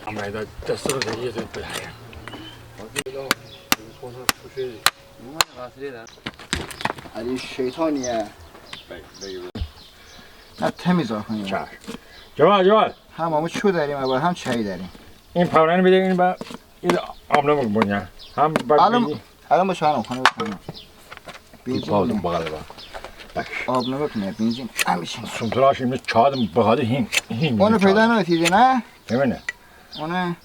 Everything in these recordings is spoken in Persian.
아무래도 떼서로 되게 될 거야. علی شیطانیه نه تمیز آخونی جوال همه چو داریم اول هم چای داریم این پاورن بده این با این آب نمک بونیا هم الان با چای خونه بکنم بنزین آب بغل با آب نمک نه بنزین همیشه سومتراش این چادم بغل هین اونو پیدا نمیتیدی نه کمینه اونه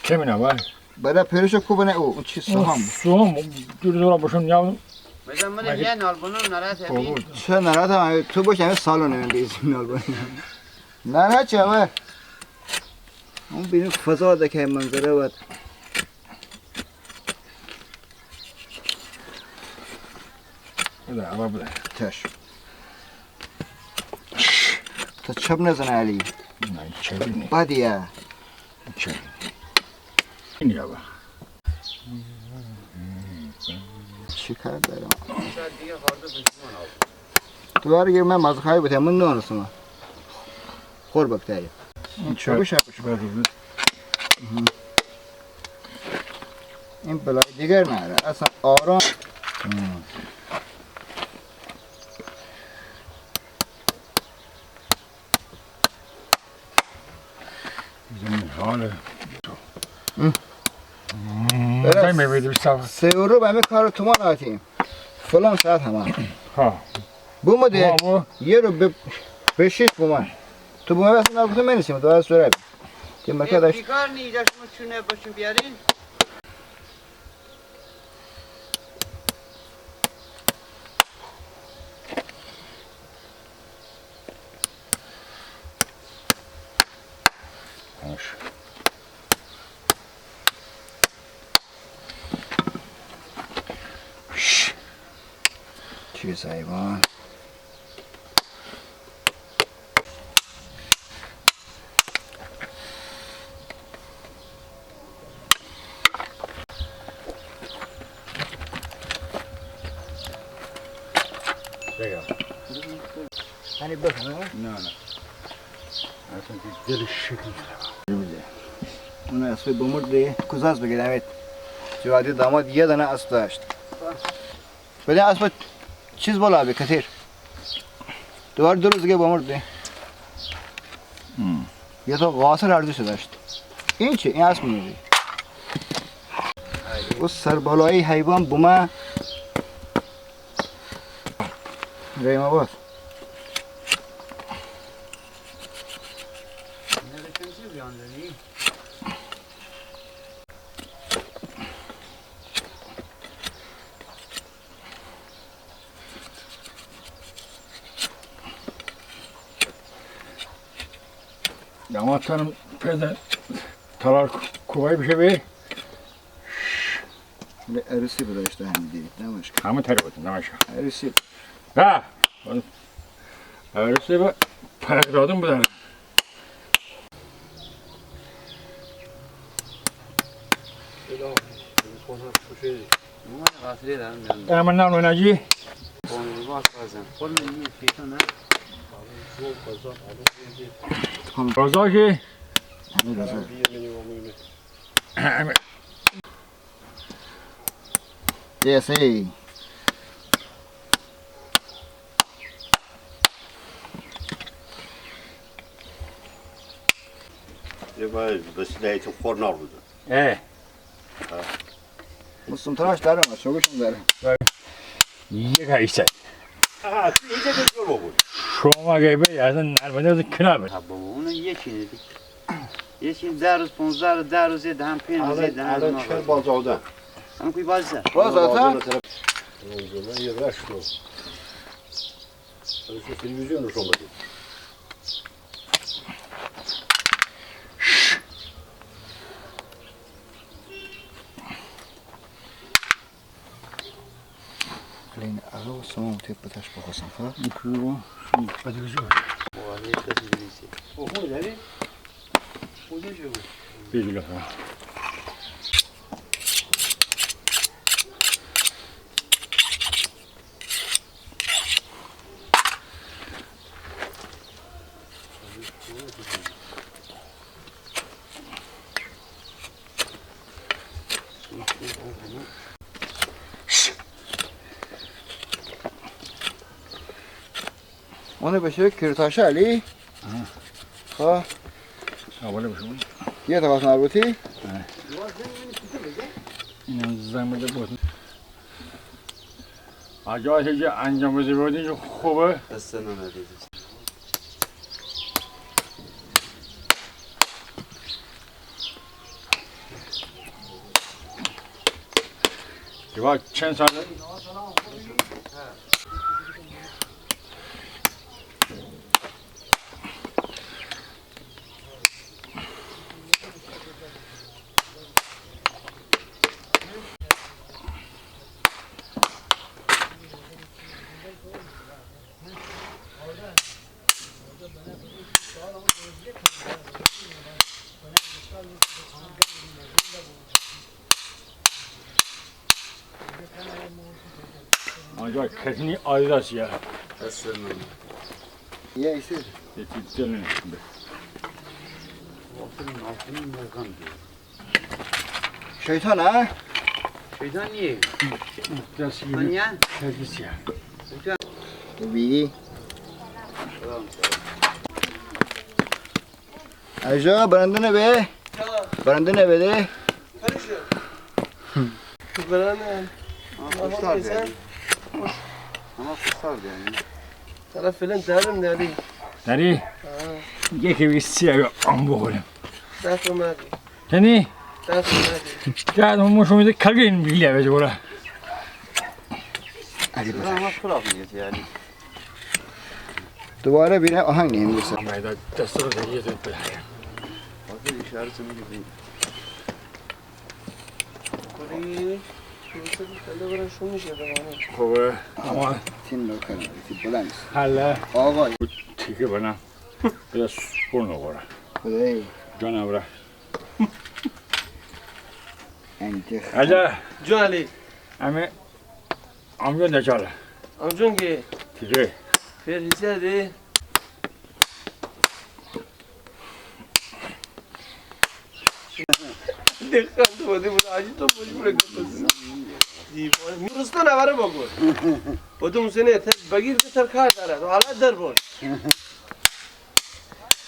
کمینه وای برای پیرشو کوبنه اون چی سوهم دور باشون یاون مثلا من یه نالبونم نرات همین چه نرات هم تو باش همه سالو نمیم بیزیم نالبون نه چه همه اون بینیم فضا ده که منظره بود بده اما بده تش تا چپ نزنه علی نه چه بینی بدیه چه این یا با چی کار دارم تو بارگیر من مزخایی بودم من نانستم خور بکتری چه بشه این بلای دیگر نره اصلا آرام زمین حاله سه رو به همه کار تو ما ناتیم فلان ساعت همه ها بومده یه رو به 6 بومن تو بومه بس نبوده منیسیم تو از سوره که مکه داشت بیکار نی اینجا شما چونه باشون بیارین چیز حیوان hani bakın ha? نه اصلا دلش شکل اون اسبی بمرده کجاست بگید همین جوادی داماد یه دانه اسب داشت بده اسب چیز بالا به کثیر دوباره 2 روز دیگه بمرده یه تا قاصر ارزش داشت این چی این اسب میگی او سربالایی حیوان بومه ریما باز damatlarım pede talar kovayı bir şey be. Erisi bu da işte hem değil, ne başka? Hamı terbiyetin, ne başka? Erisi. Ha, erisi bu paragradım bu da. Hemen ne oynayacağız? Roza ki. Yes, hey. Yine vesileyi çok korna oldu. Musun tıraş derim var, çok işim derim. Yiyecek ha işte. Ha, iyice de zor oldu. Şoma gibi yazın nerede de kınabe. Ha baba onu yekini dik. Yekin daruz 15 daruz yedi hem peynir yedi hem Alın çıkar balcağıda. Ama kuy bazı. Bazı ata. Ben yediler şunu. Şu televizyonu şunları. خليني أغوص وتبقى تشبه صنفها. Kuru, patlıcan. Bu arada tedbirisi. O bu ne? O ne diyor? Bilgiler. Onu بشه کرتاشه علی ها اوله بشون یه تا واسه مربوطی اینم زن بده بود اگه هیچ انجام بده بودی خوبه دستن ندیدی دیگه چند ساله آنجا کتنی آدیداس یا دستن یه ایسی یکی دلنه آفرین مرغم شیطان ها شیطان نیه دستی منیه کتیسی یا بی اجا برنده نبه برنده نبه برنده kuşlar yani. Ama kuşlar yani. طرف فعلا دارم داری داری؟ یکی بیستی اگه آن بخوریم دست اومدی کنی؟ دست اومدی جهد همون شمیده کلگه این بیلیه بجه برا Ama kulak niyeti yani. دوباره بیره آهنگ نیم بسه اما ایده دست رو دیگه دید بده Hazır işaretini gibi. کوری شروع کنده برای شو میشه بمانه خوبه اما تین نو کنه تی بلند حالا آقا تیکه بنا بده سپون نخوره خدای جانوره انتخ اجا جون علی همه آمجا نچاله آمجون که تیکه فریزه دی دقیقا تو بودی بود آجی تو بودی بوده گفتم دیوانه میرستو نواره بگو بودو موسینه بگیر که ترکار داره تو حالت در بود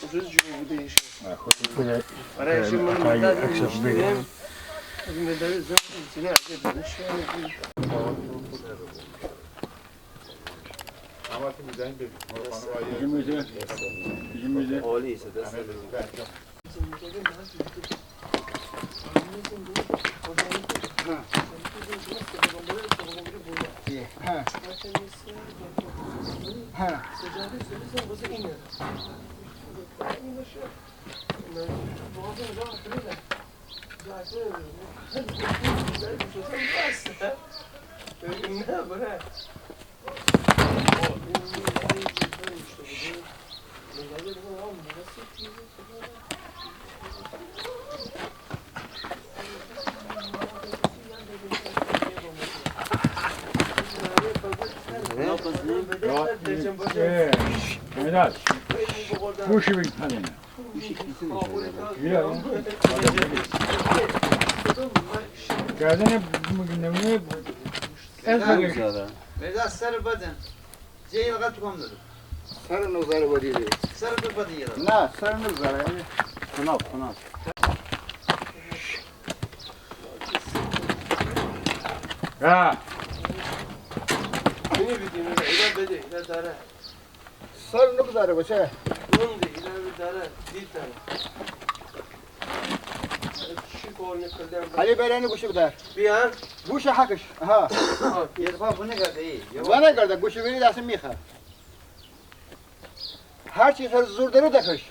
اونجا جو بوده ایشه بده برای ایشه من اگه مدد اکسس میشیم بگم از مدد زن موسینه عجب بنشه دیگه میده دیگه میده Oli ise de ها ها مداد گوشی بگید پنینه گردن نمونه از بگید Mevza sarı badın. Ceyil kat komdur. سر نوزار بودی دی Sarı bir badın yalan. نه سر نوزار Sınav, sınav. ها اینی بیدیم اینا بده اینا داره سر نوزار باشه گونده اینا داره دید داره چی کار نکردم علی برانی گوشه بدار بیان گوشه حقش ها Bir defa bu ne kadar iyi. و نگرده گوشه بری دست میخه هر چی سر زور داره دکش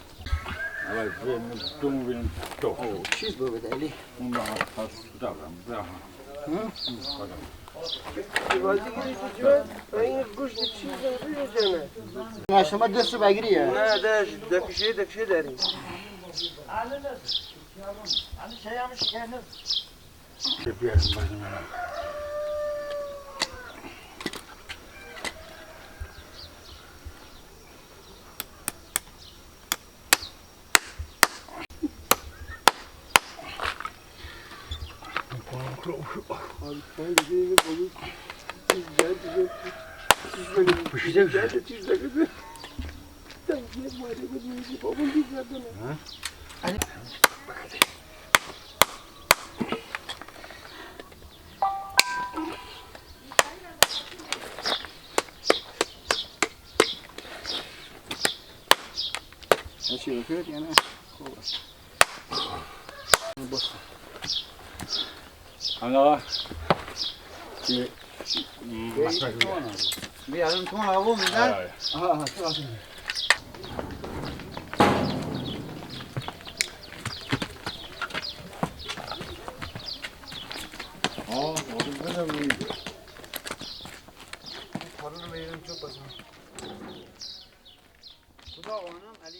اول دومو بینم تو چیز بو بده علی اون را از دارم بازی گیری تو جوان این گوش چیز نمیشه نه شما دست بگیری نه داش دکشه داریم بیارم بازم منم چیز چی بکنید یا نه؟ خوب است. حالا بیا الان تو هوا میدن آها تو آسان. خدا قانم علی